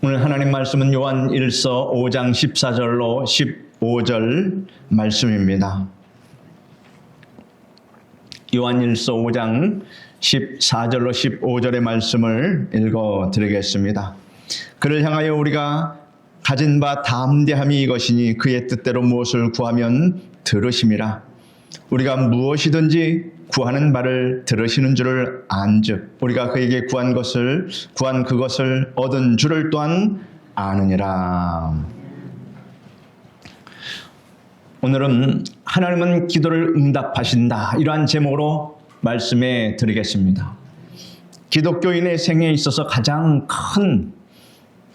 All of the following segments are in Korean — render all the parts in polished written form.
오늘 하나님 말씀은 요한 1서 5장 14절로 15절 말씀입니다. 요한 1서 5장 14절로 15절의 말씀을 읽어드리겠습니다. 그를 향하여 우리가 가진 바 담대함이 이것이니 그의 뜻대로 무엇을 구하면 들으심이라. 우리가 무엇이든지 구하는 바를 들으시는 줄을 안즉 우리가 그에게 구한 그것을 얻은 줄을 또한 아느니라. 오늘은 하나님은 기도를 응답하신다, 이러한 제목으로 말씀해 드리겠습니다. 기독교인의 생애에 있어서 가장 큰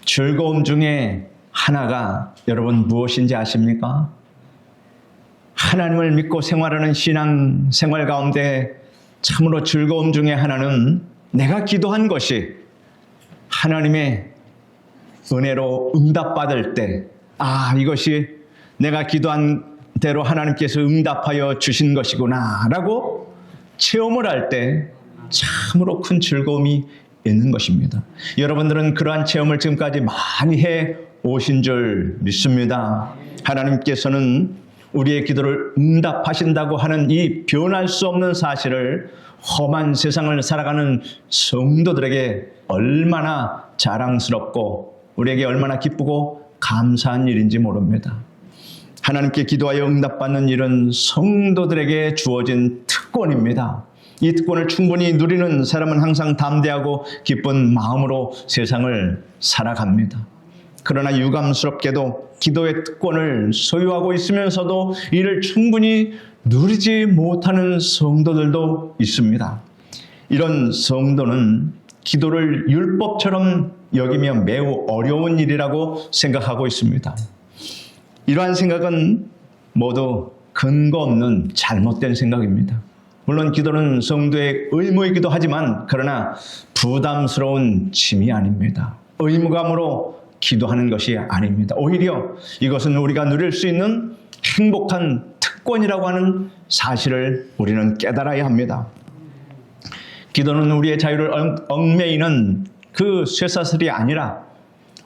즐거움 중에 하나가 여러분 무엇인지 아십니까? 하나님을 믿고 생활하는 신앙 생활 가운데 참으로 즐거움 중에 하나는 내가 기도한 것이 하나님의 은혜로 응답받을 때, 이것이 내가 기도한 대로 하나님께서 응답하여 주신 것이구나 라고 체험을 할 때 참으로 큰 즐거움이 있는 것입니다. 여러분들은 그러한 체험을 지금까지 많이 해 오신 줄 믿습니다. 하나님께서는 우리의 기도를 응답하신다고 하는 이 변할 수 없는 사실을 험한 세상을 살아가는 성도들에게 얼마나 자랑스럽고 우리에게 얼마나 기쁘고 감사한 일인지 모릅니다. 하나님께 기도하여 응답받는 일은 성도들에게 주어진 특권입니다. 이 특권을 충분히 누리는 사람은 항상 담대하고 기쁜 마음으로 세상을 살아갑니다. 그러나 유감스럽게도 기도의 특권을 소유하고 있으면서도 이를 충분히 누리지 못하는 성도들도 있습니다. 이런 성도는 기도를 율법처럼 여기며 매우 어려운 일이라고 생각하고 있습니다. 이러한 생각은 모두 근거 없는 잘못된 생각입니다. 물론 기도는 성도의 의무이기도 하지만 그러나 부담스러운 짐이 아닙니다. 의무감으로 기도하는 것이 아닙니다. 오히려 이것은 우리가 누릴 수 있는 행복한 특권이라고 하는 사실을 우리는 깨달아야 합니다. 기도는 우리의 자유를 얽매이는 그 쇠사슬이 아니라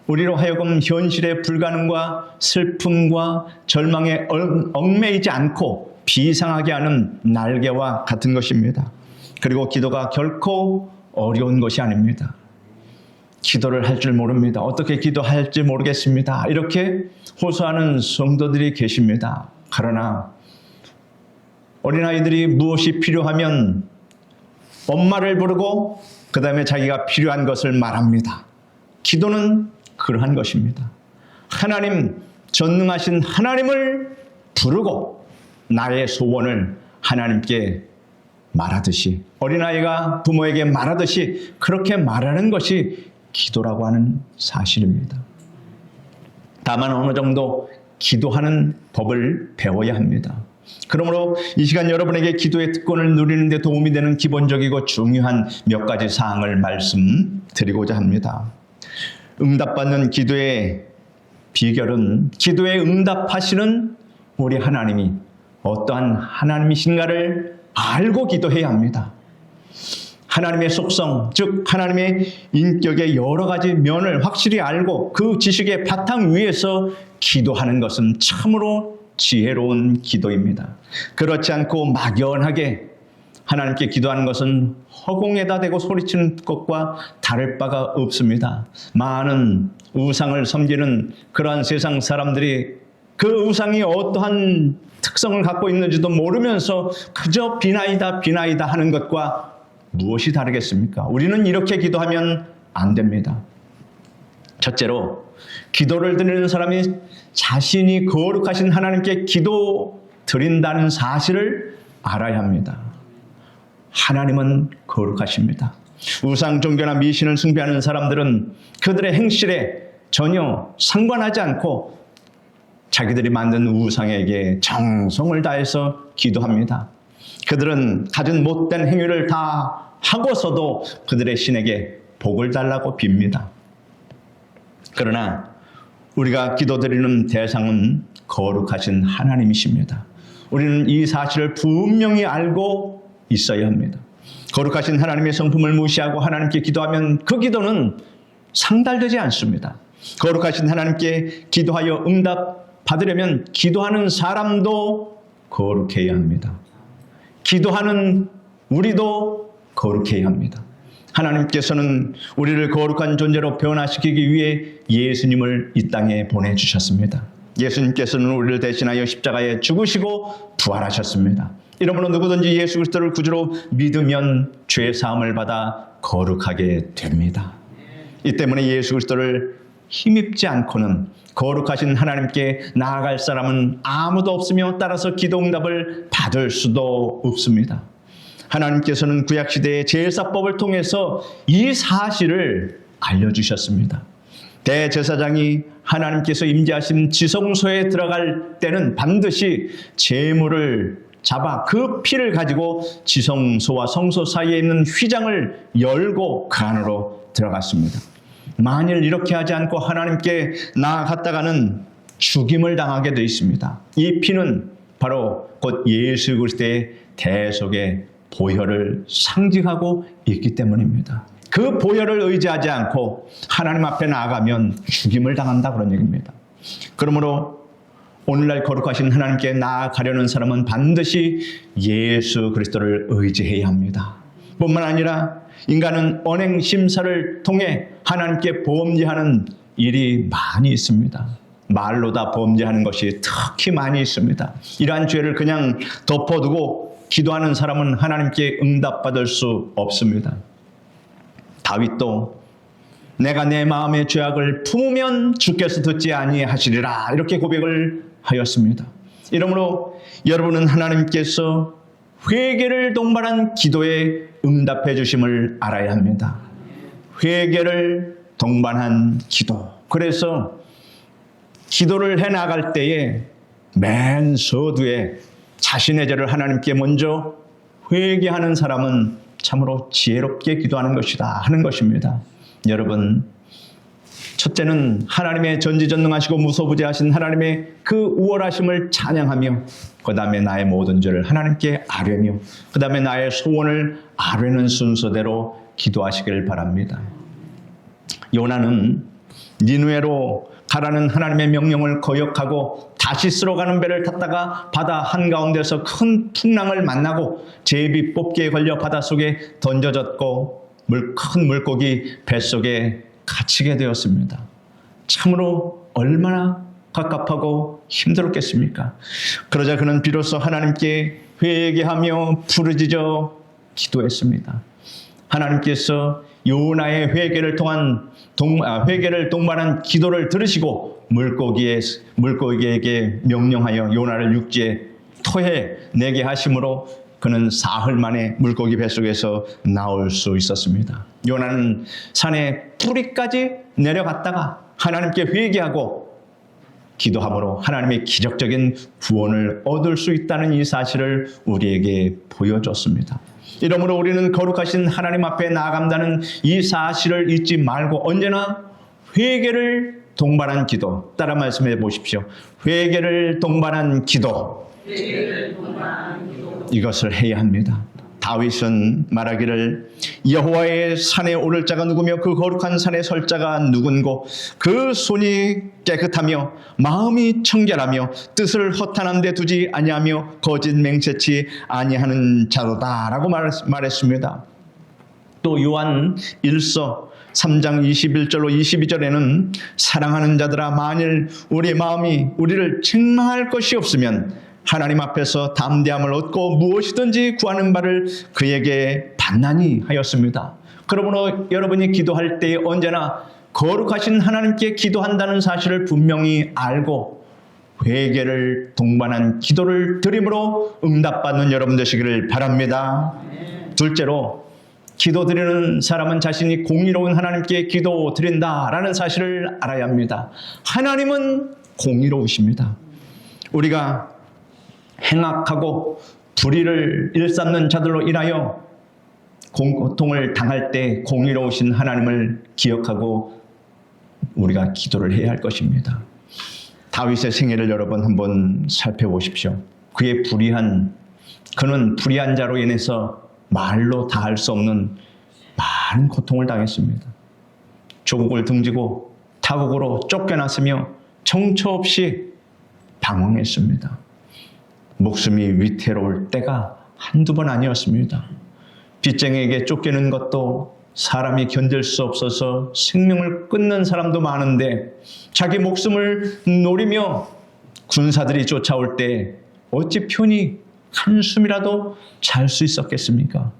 우리로 하여금 현실의 불가능과 슬픔과 절망에 얽매이지 않고 비상하게 하는 날개와 같은 것입니다. 그리고 기도가 결코 어려운 것이 아닙니다. 기도를 할 줄 모릅니다. 어떻게 기도할지 모르겠습니다. 이렇게 호소하는 성도들이 계십니다. 그러나 어린아이들이 무엇이 필요하면 엄마를 부르고 그 다음에 자기가 필요한 것을 말합니다. 기도는 그러한 것입니다. 하나님, 전능하신 하나님을 부르고 나의 소원을 하나님께 말하듯이, 어린아이가 부모에게 말하듯이 그렇게 말하는 것이 기도라고 하는 사실입니다. 다만 어느 정도 기도하는 법을 배워야 합니다. 그러므로 이 시간 여러분에게 기도의 특권을 누리는 데 도움이 되는 기본적이고 중요한 몇 가지 사항을 말씀드리고자 합니다. 응답받는 기도의 비결은 기도에 응답하시는 우리 하나님이 어떠한 하나님이신가를 알고 기도해야 합니다. 하나님의 속성, 즉 하나님의 인격의 여러 가지 면을 확실히 알고 그 지식의 바탕 위에서 기도하는 것은 참으로 지혜로운 기도입니다. 그렇지 않고 막연하게 하나님께 기도하는 것은 허공에다 대고 소리치는 것과 다를 바가 없습니다. 많은 우상을 섬기는 그러한 세상 사람들이 그 우상이 어떠한 특성을 갖고 있는지도 모르면서 그저 비나이다 하는 것과 무엇이 다르겠습니까? 우리는 이렇게 기도하면 안 됩니다. 첫째로, 기도를 드리는 사람이 자신이 거룩하신 하나님께 기도 드린다는 사실을 알아야 합니다. 하나님은 거룩하십니다. 우상 종교나 미신을 숭배하는 사람들은 그들의 행실에 전혀 상관하지 않고 자기들이 만든 우상에게 정성을 다해서 기도합니다. 그들은 가진 못된 행위를 다 하고서도 그들의 신에게 복을 달라고 빕니다. 그러나 우리가 기도드리는 대상은 거룩하신 하나님이십니다. 우리는 이 사실을 분명히 알고 있어야 합니다. 거룩하신 하나님의 성품을 무시하고 하나님께 기도하면 그 기도는 상달되지 않습니다. 거룩하신 하나님께 기도하여 응답 받으려면 기도하는 사람도 거룩해야 합니다. 기도하는 우리도 거룩해야 합니다. 하나님께서는 우리를 거룩한 존재로 변화시키기 위해 예수님을 이 땅에 보내주셨습니다. 예수님께서는 우리를 대신하여 십자가에 죽으시고 부활하셨습니다. 이러므로 누구든지 예수 그리스도를 구주로 믿으면 죄 사함을 받아 거룩하게 됩니다. 이 때문에 예수 그리스도를 힘입지 않고는 거룩하신 하나님께 나아갈 사람은 아무도 없으며 따라서 기도 응답을 받을 수도 없습니다. 하나님께서는 구약시대의 제사법을 통해서 이 사실을 알려주셨습니다. 대제사장이 하나님께서 임재하신 지성소에 들어갈 때는 반드시 제물을 잡아 그 피를 가지고 지성소와 성소 사이에 있는 휘장을 열고 그 안으로 들어갔습니다. 만일 이렇게 하지 않고 하나님께 나아갔다가는 죽임을 당하게 되어 있습니다. 이 피는 바로 곧 예수 그리스도의 대속의 보혈을 상징하고 있기 때문입니다. 그 보혈을 의지하지 않고 하나님 앞에 나아가면 죽임을 당한다 그런 얘기입니다. 그러므로 오늘날 거룩하신 하나님께 나아가려는 사람은 반드시 예수 그리스도를 의지해야 합니다. 뿐만 아니라 인간은 언행 심사를 통해 하나님께 범죄하는 일이 많이 있습니다. 말로 다 범죄하는 것이 특히 많이 있습니다. 이러한 죄를 그냥 덮어두고 기도하는 사람은 하나님께 응답받을 수 없습니다. 다윗도 내가 내 마음의 죄악을 품으면 주께서 듣지 아니하시리라 이렇게 고백을 하였습니다. 이러므로 여러분은 하나님께서 회개를 동반한 기도에 응답해 주심을 알아야 합니다. 회개를 동반한 기도. 그래서 기도를 해나갈 때에 맨 서두에 자신의 죄를 하나님께 먼저 회개하는 사람은 참으로 지혜롭게 기도하는 것이다 하는 것입니다. 여러분, 첫째는 하나님의 전지전능하시고 무소부재하신 하나님의 그 우월하심을 찬양하며 그 다음에 나의 모든 죄를 하나님께 아뢰며 그 다음에 나의 소원을 아뢰는 순서대로 기도하시길 바랍니다. 요나는 니느웨로 가라는 하나님의 명령을 거역하고 다시스로 가는 배를 탔다가 바다 한가운데서 큰 풍랑을 만나고 제비 뽑기에 걸려 바닷속에 던져졌고 큰 물고기 뱃속에 갇히게 되었습니다. 참으로 얼마나 갑갑하고 힘들었겠습니까? 그러자 그는 비로소 하나님께 회개하며 부르짖어 기도했습니다. 하나님께서 요나의 회개를 동반한 기도를 들으시고 물고기에게 명령하여 요나를 육지에 토해내게 하심으로 그는 사흘 만에 물고기 뱃속에서 나올 수 있었습니다. 요나는 산의 뿌리까지 내려갔다가 하나님께 회개하고 기도함으로 하나님의 기적적인 구원을 얻을 수 있다는 이 사실을 우리에게 보여줬습니다. 이러므로 우리는 거룩하신 하나님 앞에 나아간다는 이 사실을 잊지 말고 언제나 회개를 동반한 기도, 따라 말씀해 보십시오. 회개를 동반한 기도. 이것을 해야 합니다. 다윗은 말하기를 여호와의 산에 오를 자가 누구며 그 거룩한 산에 설 자가 누군고 그 손이 깨끗하며 마음이 청결하며 뜻을 허탄한 데 두지 아니하며 거짓 맹세치 아니하는 자로다 라고 말했습니다. 또 요한 1서 3장 21절로 22절에는 사랑하는 자들아 만일 우리 마음이 우리를 책망할 것이 없으면 하나님 앞에서 담대함을 얻고 무엇이든지 구하는 바를 그에게 받나니 하였습니다. 그러므로 여러분이 기도할 때 언제나 거룩하신 하나님께 기도한다는 사실을 분명히 알고 회개를 동반한 기도를 드림으로 응답받는 여러분 되시기를 바랍니다. 둘째로 기도드리는 사람은 자신이 공의로운 하나님께 기도드린다라는 사실을 알아야 합니다. 하나님은 공의로우십니다. 우리가 행악하고 불의를 일삼는 자들로 인하여 고통을 당할 때 공의로우신 하나님을 기억하고 우리가 기도를 해야 할 것입니다. 다윗의 생애를 여러분 한번 살펴보십시오. 그는 불의한 자로 인해서 말로 다 할 수 없는 많은 고통을 당했습니다. 조국을 등지고 타국으로 쫓겨났으며 정처 없이 방황했습니다. 목숨이 위태로울 때가 한두 번 아니었습니다. 빚쟁이에게 쫓기는 것도 사람이 견딜 수 없어서 생명을 끊는 사람도 많은데 자기 목숨을 노리며 군사들이 쫓아올 때 어찌 편히 한숨이라도 잘 수 있었겠습니까?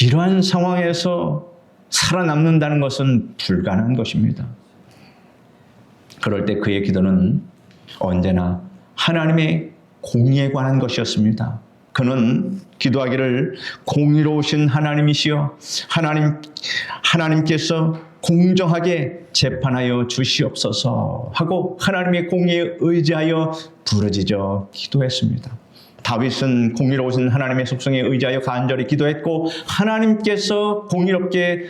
이러한 상황에서 살아남는다는 것은 불가능한 것입니다. 그럴 때 그의 기도는 언제나 하나님의 공의에 관한 것이었습니다. 그는 기도하기를 공의로우신 하나님이시여 하나님께서 공정하게 재판하여 주시옵소서 하고 하나님의 공의에 의지하여 부르짖어 기도했습니다. 다윗은 공의로우신 하나님의 속성에 의지하여 간절히 기도했고 하나님께서 공의롭게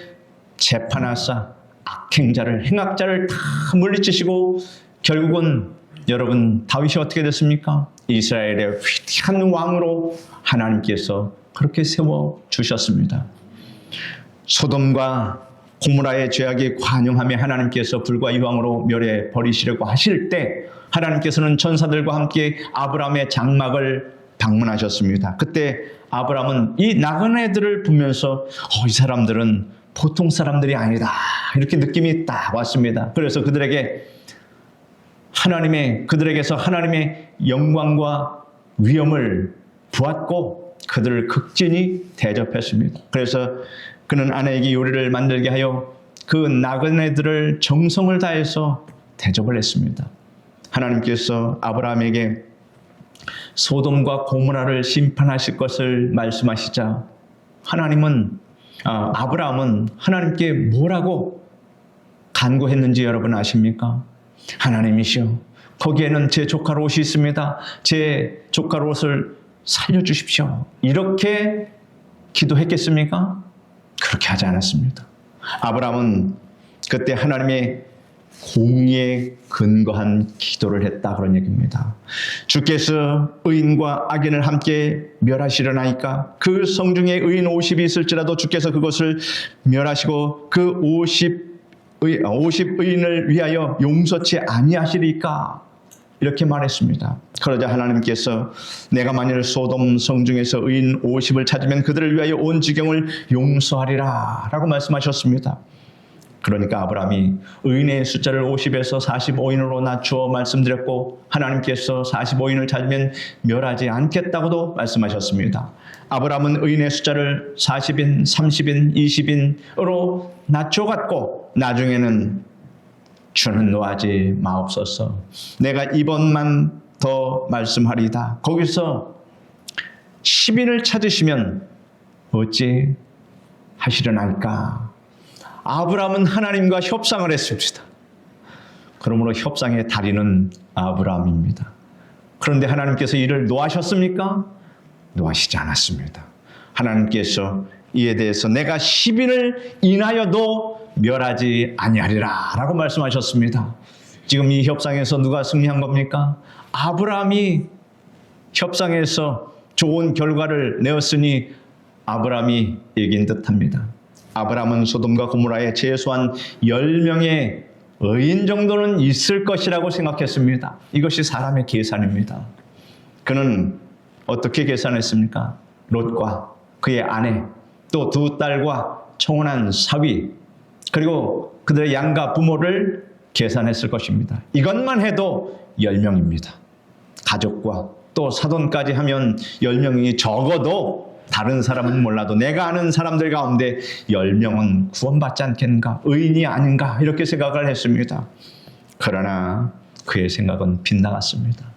재판하사 악행자를 행악자를 다 물리치시고 결국은 여러분 다윗이 어떻게 됐습니까? 이스라엘의 위대한 왕으로 하나님께서 그렇게 세워주셨습니다. 소돔과 고모라의 죄악에 관용하며 하나님께서 불과 이왕으로 멸해 버리시려고 하실 때 하나님께서는 전사들과 함께 아브라함의 장막을 방문하셨습니다. 그때 아브라함은 이 나그네들을 보면서 이 사람들은 보통 사람들이 아니다 이렇게 느낌이 딱 왔습니다. 그래서 그들에게서 하나님의 영광과 위엄을 보았고 그들을 극진히 대접했습니다. 그래서 그는 아내에게 요리를 만들게 하여 그 나그네들을 정성을 다해서 대접을 했습니다. 하나님께서 아브라함에게 소돔과 고모라를 심판하실 것을 말씀하시자 아브라함은 하나님께 뭐라고 간구했는지 여러분 아십니까? 하나님이시여 거기에는 제 조카 롯이 있습니다. 제 조카 롯을 살려주십시오. 이렇게 기도했겠습니까? 그렇게 하지 않았습니다. 아브라함은 그때 하나님의 공의에 근거한 기도를 했다 그런 얘기입니다. 주께서 의인과 악인을 함께 멸하시려나이까 그 성중에 의인 50이 있을지라도 주께서 그것을 멸하시고 그 50 의인을 위하여 용서치 아니하시리까 이렇게 말했습니다. 그러자 하나님께서 내가 만일 소돔 성중에서 의인 50을 찾으면 그들을 위하여 온 지경을 용서하리라 라고 말씀하셨습니다. 그러니까 아브라함이 의인의 숫자를 50에서 45인으로 낮추어 말씀드렸고 하나님께서 45인을 찾으면 멸하지 않겠다고도 말씀하셨습니다. 아브라함은 의인의 숫자를 40인, 30인, 20인으로 낮춰갔고 나중에는 주는 노하지 마옵소서. 내가 이번만 더 말씀하리다. 거기서 10인을 찾으시면 어찌 하시려나이까. 아브라함은 하나님과 협상을 했습니다. 그러므로 협상의 달인은 아브라함입니다. 그런데 하나님께서 이를 노하셨습니까? 노하시지 않았습니다. 하나님께서 이에 대해서 내가 10인을 인하여도 멸하지 아니하리라 라고 말씀하셨습니다. 지금 이 협상에서 누가 승리한 겁니까? 아브라함이 협상에서 좋은 결과를 내었으니 아브라함이 이긴 듯합니다. 아브라함은 소돔과 고모라에 최소한 10명의 의인 정도는 있을 것이라고 생각했습니다. 이것이 사람의 계산입니다. 그는 어떻게 계산했습니까? 롯과 그의 아내, 또 두 딸과 청혼한 사위, 그리고 그들의 양가 부모를 계산했을 것입니다. 이것만 해도 10명입니다. 가족과 또 사돈까지 하면 10명이 적어도 다른 사람은 몰라도 내가 아는 사람들 가운데 10명은 구원받지 않겠는가? 의인이 아닌가? 이렇게 생각을 했습니다. 그러나 그의 생각은 빗나갔습니다.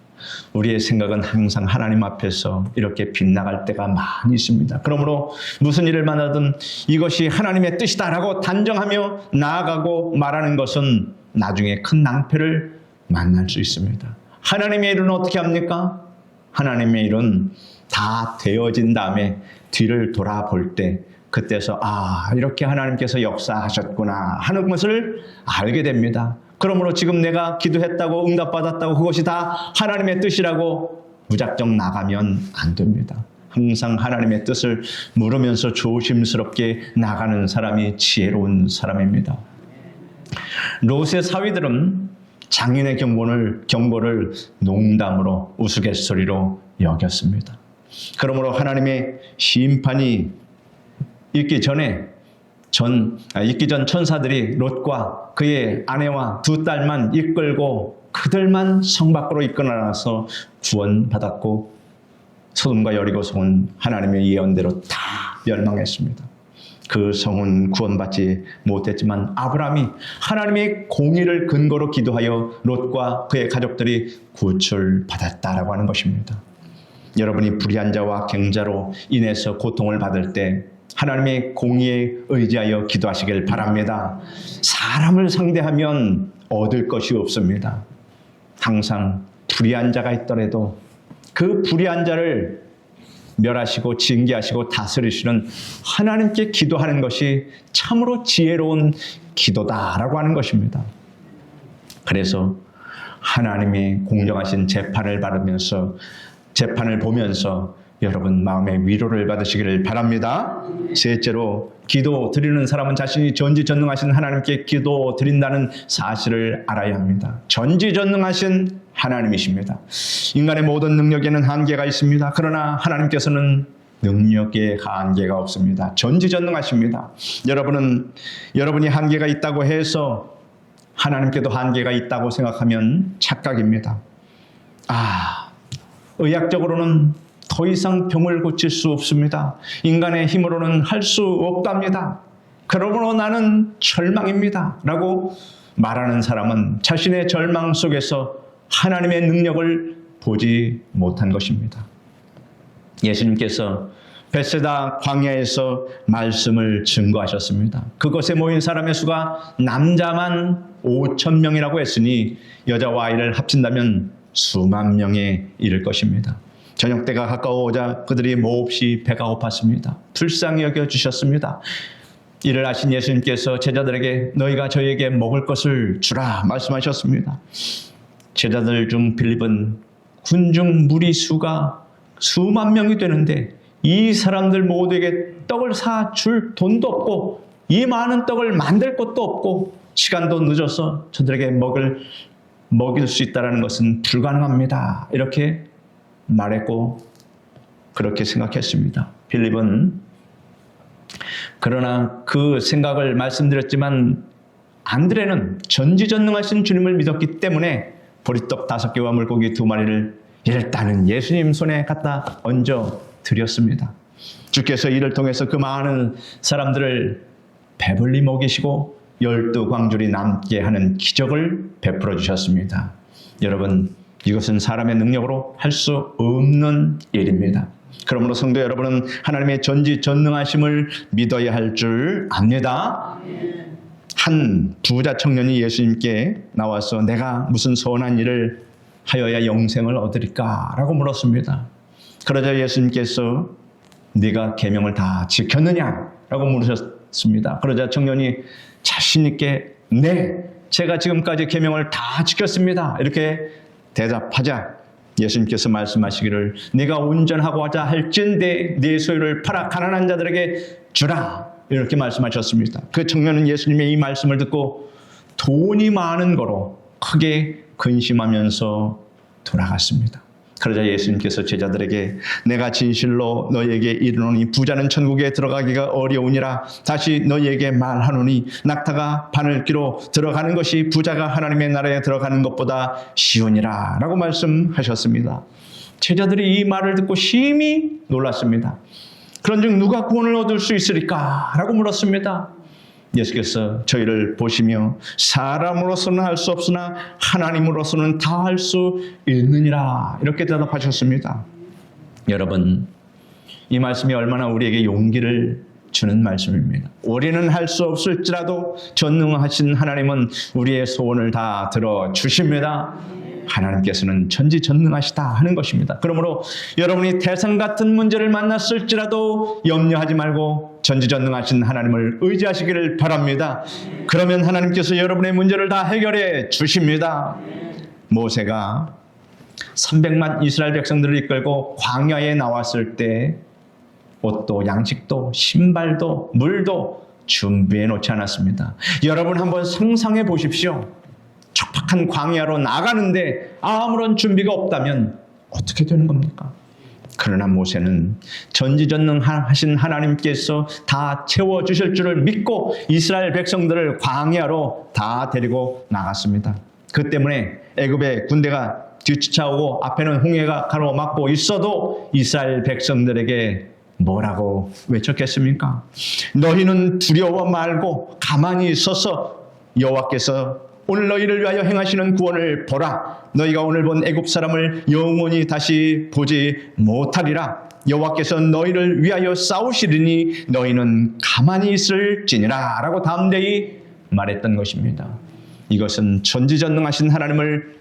우리의 생각은 항상 하나님 앞에서 이렇게 빗나갈 때가 많이 있습니다. 그러므로 무슨 일을 만나든 이것이 하나님의 뜻이다라고 단정하며 나아가고 말하는 것은 나중에 큰 낭패를 만날 수 있습니다. 하나님의 일은 어떻게 합니까? 하나님의 일은 다 되어진 다음에 뒤를 돌아볼 때 그때서 이렇게 하나님께서 역사하셨구나 하는 것을 알게 됩니다. 그러므로 지금 내가 기도했다고 응답받았다고 그것이 다 하나님의 뜻이라고 무작정 나가면 안 됩니다. 항상 하나님의 뜻을 물으면서 조심스럽게 나가는 사람이 지혜로운 사람입니다. 롯의 사위들은 장인의 경고를 농담으로 우스갯소리로 여겼습니다. 그러므로 하나님의 심판이 있기 전 천사들이 롯과 그의 아내와 두 딸만 이끌고 그들만 성 밖으로 이끌어나서 구원받았고 소돔과 여리고 성은 하나님의 예언대로 다 멸망했습니다. 그 성은 구원받지 못했지만 아브라함이 하나님의 공의를 근거로 기도하여 롯과 그의 가족들이 구출받았다라고 하는 것입니다. 여러분이 불의한 자와 경자로 인해서 고통을 받을 때 하나님의 공의에 의지하여 기도하시길 바랍니다. 사람을 상대하면 얻을 것이 없습니다. 항상 불의한 자가 있더라도 그 불의한 자를 멸하시고 징계하시고 다스리시는 하나님께 기도하는 것이 참으로 지혜로운 기도다라고 하는 것입니다. 그래서 하나님의 공정하신 재판을 보면서 여러분 마음의 위로를 받으시기를 바랍니다. 셋째로 기도 드리는 사람은 자신이 전지전능하신 하나님께 기도 드린다는 사실을 알아야 합니다. 전지전능하신 하나님이십니다. 인간의 모든 능력에는 한계가 있습니다. 그러나 하나님께서는 능력에 한계가 없습니다. 전지전능하십니다. 여러분이 한계가 있다고 해서 하나님께도 한계가 있다고 생각하면 착각입니다. 의학적으로는 더 이상 병을 고칠 수 없습니다. 인간의 힘으로는 할 수 없답니다. 그러므로 나는 절망입니다. 라고 말하는 사람은 자신의 절망 속에서 하나님의 능력을 보지 못한 것입니다. 예수님께서 벳세다 광야에서 말씀을 증거하셨습니다. 그곳에 모인 사람의 수가 남자만 5,000명이라고 했으니 여자와 아이를 합친다면 수만 명에 이를 것입니다. 저녁 때가 가까워오자 그들이 몹시 배가 고팠습니다. 불쌍히 여겨주셨습니다. 이를 아신 예수님께서 제자들에게 너희가 저에게 먹을 것을 주라 말씀하셨습니다. 제자들 중 빌립은 군중 무리수가 수만 명이 되는데 이 사람들 모두에게 떡을 사줄 돈도 없고 이 많은 떡을 만들 것도 없고 시간도 늦어서 저들에게 먹일 수 있다는 것은 불가능합니다. 이렇게 말했고 그렇게 생각했습니다. 빌립은 그러나 그 생각을 말씀드렸지만 안드레는 전지전능하신 주님을 믿었기 때문에 보리떡 5개와 물고기 2마리를 일단은 예수님 손에 갖다 얹어 드렸습니다. 주께서 이를 통해서 그 많은 사람들을 배불리 먹이시고 12광줄이 남게 하는 기적을 베풀어 주셨습니다. 여러분, 이것은 사람의 능력으로 할 수 없는 일입니다. 그러므로 성도 여러분은 하나님의 전지전능하심을 믿어야 할 줄 압니다. 한 부자 청년이 예수님께 나와서 내가 무슨 선한 일을 하여야 영생을 얻으리까? 라고 물었습니다. 그러자 예수님께서 네가 계명을 다 지켰느냐? 라고 물으셨습니다. 그러자 청년이 자신 있게 네, 제가 지금까지 계명을 다 지켰습니다. 이렇게 대답하자 예수님께서 말씀하시기를 네가 온전하고자 할진대 네 소유를 팔아 가난한 자들에게 주라. 이렇게 말씀하셨습니다. 그 청년은 예수님의 이 말씀을 듣고 돈이 많은 거로 크게 근심하면서 돌아갔습니다. 그러자 예수님께서 제자들에게 내가 진실로 너희에게 이르노니 부자는 천국에 들어가기가 어려우니라. 다시 너희에게 말하노니 낙타가 바늘기로 들어가는 것이 부자가 하나님의 나라에 들어가는 것보다 쉬우니라. 라고 말씀하셨습니다. 제자들이 이 말을 듣고 심히 놀랐습니다. 그런즉 누가 구원을 얻을 수 있으리까? 라고 물었습니다. 예수께서 저희를 보시며 사람으로서는 할 수 없으나 하나님으로서는 다 할 수 있느니라. 이렇게 대답하셨습니다. 여러분, 이 말씀이 얼마나 우리에게 용기를 주는 말씀입니다. 우리는 할 수 없을지라도 전능하신 하나님은 우리의 소원을 다 들어주십니다. 하나님께서는 전지전능하시다 하는 것입니다. 그러므로 여러분이 태산 같은 문제를 만났을지라도 염려하지 말고 전지전능하신 하나님을 의지하시기를 바랍니다. 그러면 하나님께서 여러분의 문제를 다 해결해 주십니다. 모세가 300만 이스라엘 백성들을 이끌고 광야에 나왔을 때 옷도 양식도 신발도 물도 준비해 놓지 않았습니다. 여러분 한번 상상해 보십시오. 척박한 광야로 나가는데 아무런 준비가 없다면 어떻게 되는 겁니까? 그러나 모세는 전지전능하신 하나님께서 다 채워주실 줄을 믿고 이스라엘 백성들을 광야로 다 데리고 나갔습니다. 그 때문에 애굽의 군대가 뒤쫓아오고 앞에는 홍해가 가로막고 있어도 이스라엘 백성들에게 뭐라고 외쳤겠습니까? 너희는 두려워 말고 가만히 서서 여호와께서 오늘 너희를 위하여 행하시는 구원을 보라. 너희가 오늘 본 애굽 사람을 영원히 다시 보지 못하리라. 여호와께서 너희를 위하여 싸우시리니 너희는 가만히 있을지니라 라고 담대히 말했던 것입니다. 이것은 전지전능하신 하나님을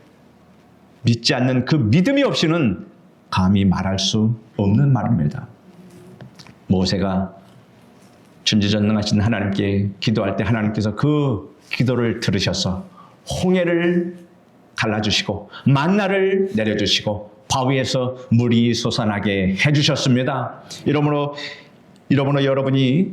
믿지 않는 그 믿음이 없이는 감히 말할 수 없는 말입니다. 모세가 전지전능하신 하나님께 기도할 때 하나님께서 그 기도를 들으셔서 홍해를 갈라주시고 만나를 내려주시고 바위에서 물이 솟아나게 해주셨습니다. 이러므로 여러분이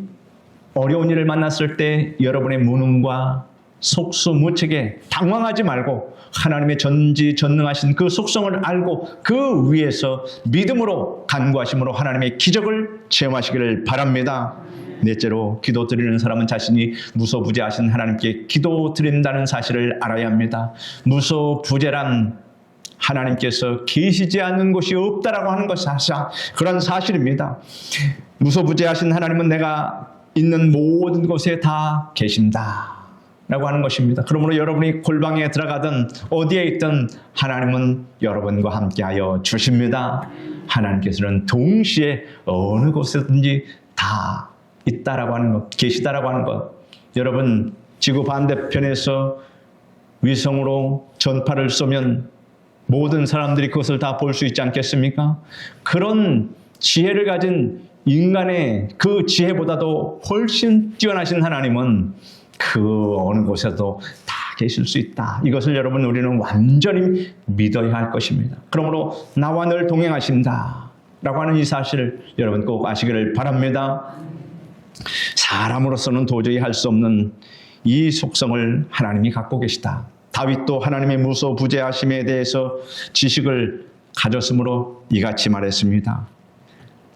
어려운 일을 만났을 때 여러분의 무능과 속수무책에 당황하지 말고 하나님의 전지전능하신 그 속성을 알고 그 위에서 믿음으로 간구하심으로 하나님의 기적을 체험하시기를 바랍니다. 넷째로 기도드리는 사람은 자신이 무소부재하신 하나님께 기도드린다는 사실을 알아야 합니다. 무소부재란 하나님께서 계시지 않는 곳이 없다라고 하는 것이 그런 사실입니다. 무소부재하신 하나님은 내가 있는 모든 곳에 다 계신다 라고 하는 것입니다. 그러므로 여러분이 골방에 들어가든 어디에 있든 하나님은 여러분과 함께하여 주십니다. 하나님께서는 동시에 어느 곳에든지 다 있다라고 하는 것, 계시다라고 하는 것. 여러분 지구 반대편에서 위성으로 전파를 쏘면 모든 사람들이 그것을 다 볼 수 있지 않겠습니까? 그런 지혜를 가진 인간의 그 지혜보다도 훨씬 뛰어나신 하나님은 그 어느 곳에도 다 계실 수 있다. 이것을 여러분 우리는 완전히 믿어야 할 것입니다. 그러므로 나와 늘 동행하신다 라고 하는 이 사실을 여러분 꼭 아시기를 바랍니다. 사람으로서는 도저히 할 수 없는 이 속성을 하나님이 갖고 계시다. 다윗도 하나님의 무소부재하심에 대해서 지식을 가졌으므로 이같이 말했습니다.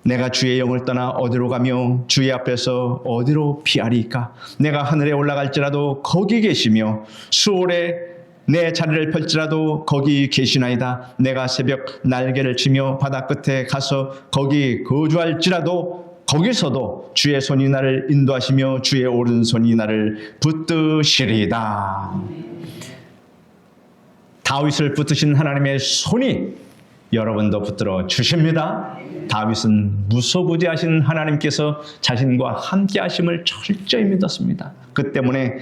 내가 주의 영을 떠나 어디로 가며 주의 앞에서 어디로 피하리까? 내가 하늘에 올라갈지라도 거기 계시며 수월에 내 자리를 펼지라도 거기 계시나이다. 내가 새벽 날개를 치며 바다 끝에 가서 거기 거주할지라도 거기서도 주의 손이 나를 인도하시며 주의 오른손이 나를 붙드시리이다. 다윗을 붙드신 하나님의 손이 여러분도 붙들어 주십니다. 다윗은 무소부재하신 하나님께서 자신과 함께 하심을 철저히 믿었습니다. 그 때문에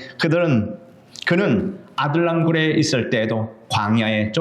그는 아들랑굴에 있을 때에도 광야에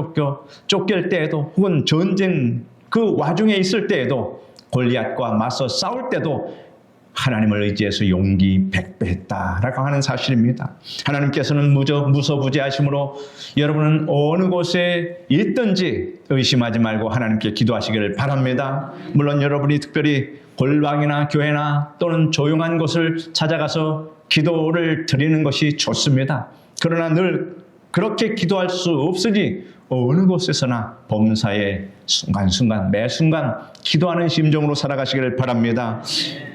쫓길 때에도 혹은 전쟁 그 와중에 있을 때에도 골리앗과 맞서 싸울 때도 하나님을 의지해서 용기 100배 했다라고 하는 사실입니다. 하나님께서는 무소부재하심으로 여러분은 어느 곳에 있든지 의심하지 말고 하나님께 기도하시기를 바랍니다. 물론 여러분이 특별히 골방이나 교회나 또는 조용한 곳을 찾아가서 기도를 드리는 것이 좋습니다. 그러나 늘 그렇게 기도할 수 없으니 어느 곳에서나 범사에 순간순간 매 순간 기도하는 심정으로 살아가시기를 바랍니다.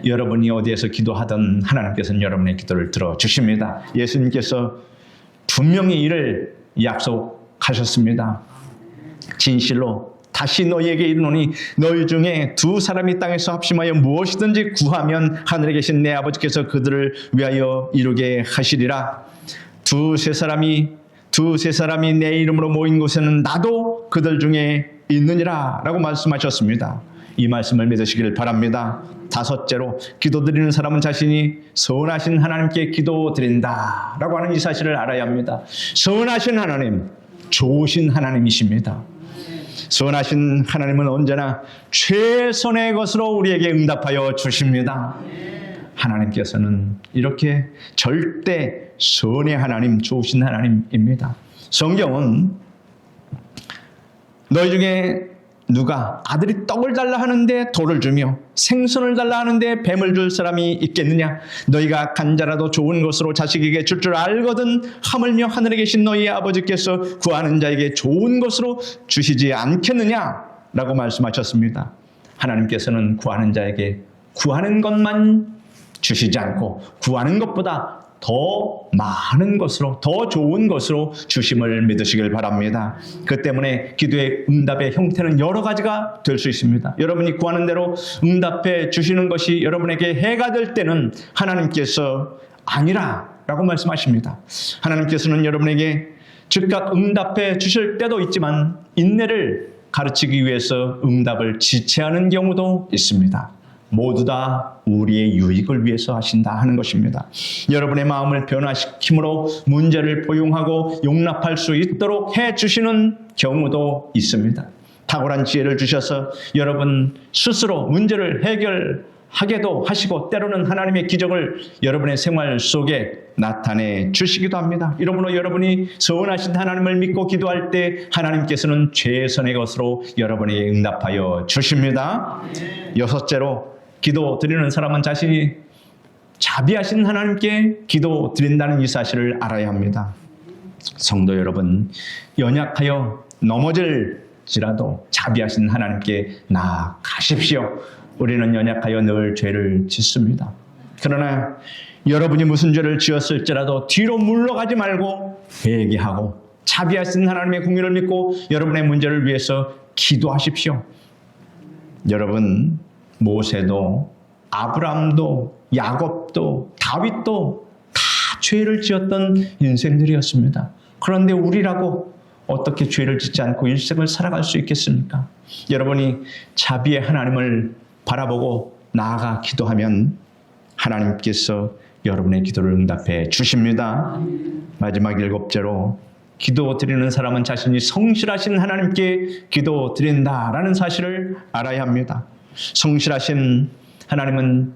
여러분이 어디에서 기도하든 하나님께서는 여러분의 기도를 들어주십니다. 예수님께서 분명히 이를 약속하셨습니다. 진실로 다시 너희에게 이르노니 너희 중에 두 사람이 땅에서 합심하여 무엇이든지 구하면 하늘에 계신 내 아버지께서 그들을 위하여 이루게 하시리라. 두세 사람이 내 이름으로 모인 곳에는 나도 그들 중에 있느니라 라고 말씀하셨습니다. 이 말씀을 믿으시길 바랍니다. 다섯째로 기도드리는 사람은 자신이 선하신 하나님께 기도드린다 라고 하는 이 사실을 알아야 합니다. 선하신 하나님, 좋으신 하나님이십니다. 선하신 하나님은 언제나 최선의 것으로 우리에게 응답하여 주십니다. 하나님께서는 이렇게 절대 선의 하나님, 좋으신 하나님입니다. 성경은 너희 중에 누가 아들이 떡을 달라 하는데 돌을 주며 생선을 달라 하는데 뱀을 줄 사람이 있겠느냐? 너희가 간자라도 좋은 것으로 자식에게 줄 줄 알거든 하물며 하늘에 계신 너희 아버지께서 구하는 자에게 좋은 것으로 주시지 않겠느냐? 라고 말씀하셨습니다. 하나님께서는 구하는 자에게 구하는 것만 주시지 않고 구하는 것보다 더 많은 것으로, 더 좋은 것으로 주심을 믿으시길 바랍니다. 그 때문에 기도의 응답의 형태는 여러 가지가 될 수 있습니다. 여러분이 구하는 대로 응답해 주시는 것이 여러분에게 해가 될 때는 하나님께서 아니라 라고 말씀하십니다. 하나님께서는 여러분에게 즉각 응답해 주실 때도 있지만 인내를 가르치기 위해서 응답을 지체하는 경우도 있습니다. 모두 다 우리의 유익을 위해서 하신다 하는 것입니다. 여러분의 마음을 변화시킴으로 문제를 포용하고 용납할 수 있도록 해주시는 경우도 있습니다. 탁월한 지혜를 주셔서 여러분 스스로 문제를 해결하게도 하시고 때로는 하나님의 기적을 여러분의 생활 속에 나타내 주시기도 합니다. 이러므로 여러분이 선하신 하나님을 믿고 기도할 때 하나님께서는 최선의 것으로 여러분에게 응답하여 주십니다. 여섯째로 기도 드리는 사람은 자신이 자비하신 하나님께 기도 드린다는 이 사실을 알아야 합니다. 성도 여러분, 연약하여 넘어질지라도 자비하신 하나님께 나아가십시오. 우리는 연약하여 늘 죄를 짓습니다. 그러나 여러분이 무슨 죄를 지었을지라도 뒤로 물러가지 말고 회개하고 자비하신 하나님의 공의를 믿고 여러분의 문제를 위해서 기도하십시오. 여러분, 모세도 아브라함도 야곱도 다윗도 다 죄를 지었던 인생들이었습니다. 그런데 우리라고 어떻게 죄를 짓지 않고 일생을 살아갈 수 있겠습니까? 여러분이 자비의 하나님을 바라보고 나아가 기도하면 하나님께서 여러분의 기도를 응답해 주십니다. 마지막 일곱째로 기도 드리는 사람은 자신이 성실하신 하나님께 기도 드린다라는 사실을 알아야 합니다. 성실하신 하나님은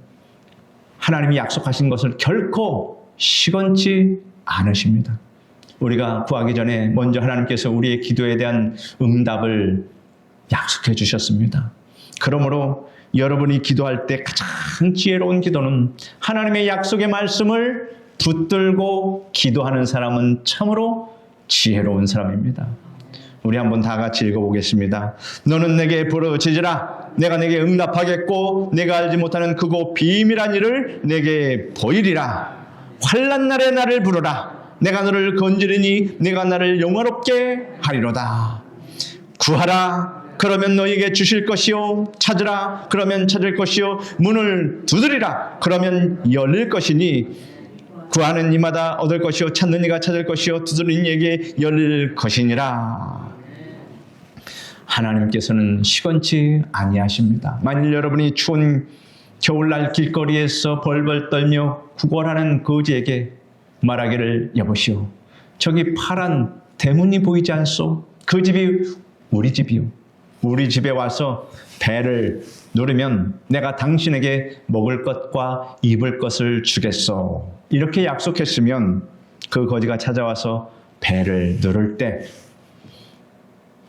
하나님이 약속하신 것을 결코 시건치 않으십니다. 우리가 구하기 전에 먼저 하나님께서 우리의 기도에 대한 응답을 약속해 주셨습니다. 그러므로 여러분이 기도할 때 가장 지혜로운 기도는 하나님의 약속의 말씀을 붙들고 기도하는 사람은 참으로 지혜로운 사람입니다. 우리 한번 다 같이 읽어보겠습니다. 너는 내게 부르짖으라. 내가 내게 응답하겠고 내가 알지 못하는 크고 비밀한 일을 내게 보이리라. 환난 날에 나를 부르라. 내가 너를 건지리니 내가 나를 영화롭게 하리로다. 구하라. 그러면 너에게 주실 것이요. 찾으라. 그러면 찾을 것이요. 문을 두드리라. 그러면 열릴 것이니 구하는 이마다 얻을 것이요. 찾는 이가 찾을 것이요. 두드리는 이에게 열릴 것이니라. 하나님께서는 시건치 아니하십니다. 만일 여러분이 추운 겨울날 길거리에서 벌벌 떨며 구걸하는 거지에게 말하기를 여보시오. 저기 파란 대문이 보이지 않소? 그 집이 우리 집이요. 우리 집에 와서 배를 누르면 내가 당신에게 먹을 것과 입을 것을 주겠소. 이렇게 약속했으면 그 거지가 찾아와서 배를 누를 때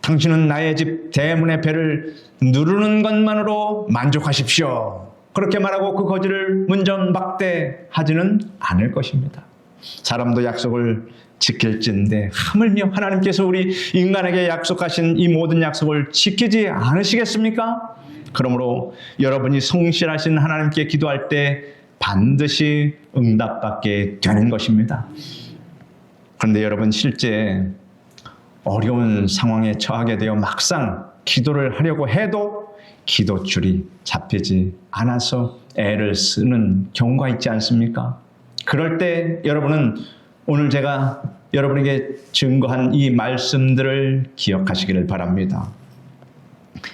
당신은 나의 집 대문의 배를 누르는 것만으로 만족하십시오. 그렇게 말하고 그 거지를 문전박대하지는 않을 것입니다. 사람도 약속을 지킬진데 하물며 하나님께서 우리 인간에게 약속하신 이 모든 약속을 지키지 않으시겠습니까? 그러므로 여러분이 성실하신 하나님께 기도할 때 반드시 응답받게 되는 것입니다. 그런데 여러분 실제 어려운 상황에 처하게 되어 막상 기도를 하려고 해도 기도줄이 잡히지 않아서 애를 쓰는 경우가 있지 않습니까? 그럴 때 여러분은 오늘 제가 여러분에게 증거한 이 말씀들을 기억하시기를 바랍니다.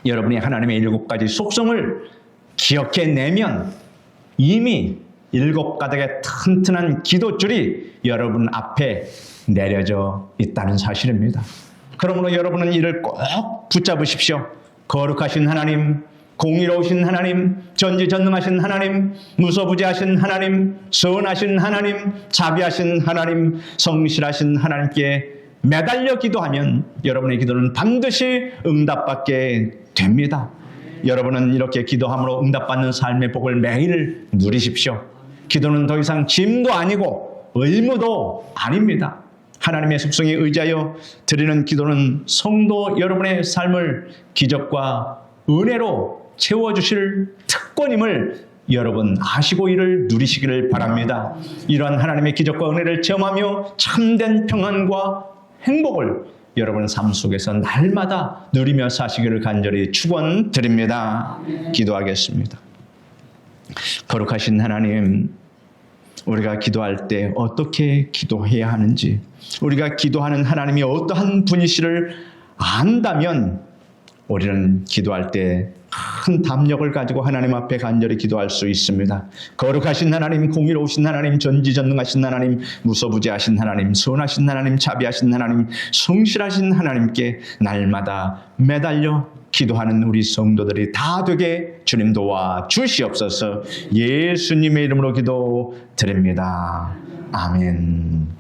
여러분이 하나님의 7가지 속성을 기억해내면 이미 7가닥의 튼튼한 기도줄이 여러분 앞에 내려져 있다는 사실입니다. 그러므로 여러분은 이를 꼭 붙잡으십시오. 거룩하신 하나님, 공의로우신 하나님, 전지전능하신 하나님, 무소부지하신 하나님, 선하신 하나님, 자비하신 하나님, 성실하신 하나님께 매달려 기도하면 여러분의 기도는 반드시 응답받게 됩니다. 여러분은 이렇게 기도함으로 응답받는 삶의 복을 매일 누리십시오. 기도는 더 이상 짐도 아니고 의무도 아닙니다. 하나님의 속성에 의지하여 드리는 기도는 성도 여러분의 삶을 기적과 은혜로 채워주실 특권임을 여러분 아시고 이를 누리시기를 바랍니다. 이러한 하나님의 기적과 은혜를 체험하며 참된 평안과 행복을 여러분 삶 속에서 날마다 누리며 사시기를 간절히 축원드립니다. 기도하겠습니다. 거룩하신 하나님, 우리가 기도할 때 어떻게 기도해야 하는지, 우리가 기도하는 하나님이 어떠한 분이시를 안다면 우리는 기도할 때 큰 담력을 가지고 하나님 앞에 간절히 기도할 수 있습니다. 거룩하신 하나님, 공의로우신 하나님, 전지전능하신 하나님, 무소부재하신 하나님, 선하신 하나님, 자비하신 하나님, 성실하신 하나님께 날마다 매달려 기도하는 우리 성도들이 다 되게 주님 도와 주시옵소서. 예수님의 이름으로 기도드립니다. 아멘.